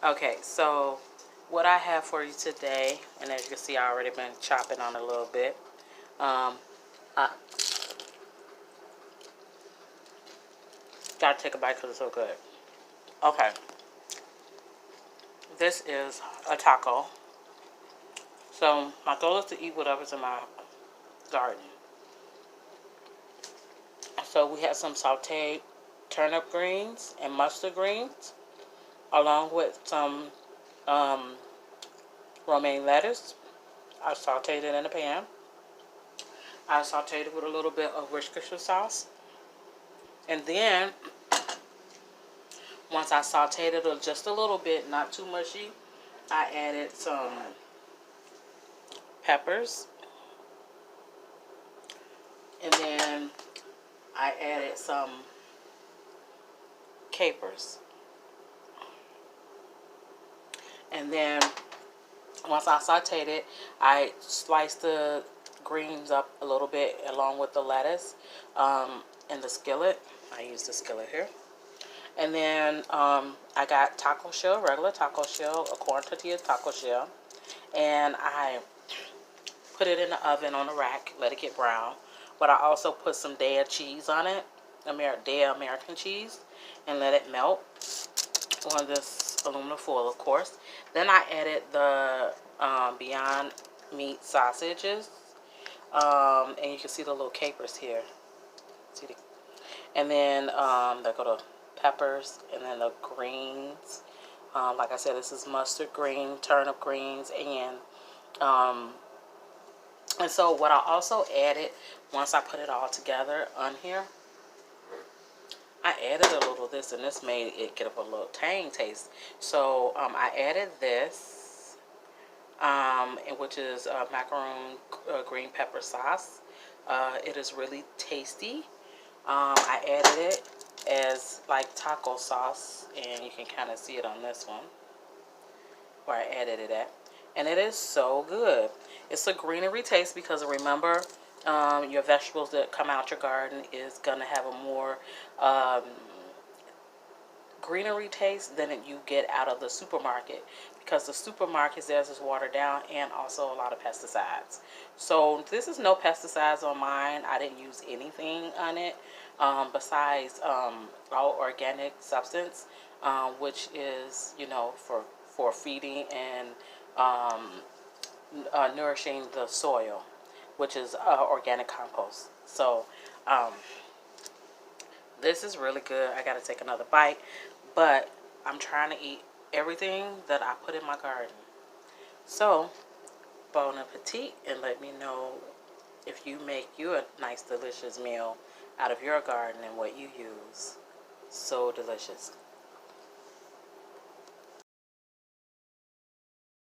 Okay, so what I have for you today, and as you can see, I already been chopping on it a little bit. I gotta take a bite because it's so good. Okay, this is a taco. So my goal is to eat whatever's in my garden. So we have some sauteed turnip greens and mustard greens, along with some romaine lettuce. I sauteed it in a pan. I sauteed it with a little bit of Worcestershire sauce. And then, once I sauteed it just a little bit, not too mushy, I added some peppers. And then I added some capers. And then, once I sauteed it, I sliced the greens up a little bit along with the lettuce in the skillet. I use the skillet here. And then I got taco shell, regular taco shell, a corn tortilla taco shell. And I put it in the oven on the rack, let it get brown. But I also put some Daiy cheese on it, Daiy American cheese, and let it melt on this aluminum foil, of course. Then I added the Beyond Meat sausages. And you can see the little capers here. And then there go the peppers, and then the greens. Like I said, this is mustard green, turnip greens, and so what I also added, once I put it all together on here, I added a little of this, and this made it get up a little tang taste. So I added this, which is macaron green pepper sauce. It is really tasty. I added it as like taco sauce, and you can kind of see it on this one where I added it at, and it is so good. It's a greenery taste because remember, your vegetables that come out your garden is gonna have a more greenery taste than you get out of the supermarket, because the supermarkets, theirs is watered down and also a lot of pesticides. So this is no pesticides on mine. I didn't use anything on it besides all organic substance, which is, you know, for feeding and nourishing the soil, which is organic compost. So this is really good. I gotta take another bite, but I'm trying to eat everything that I put in my garden. So bon appetit, and let me know if you make you a nice delicious meal out of your garden and what you use. So delicious.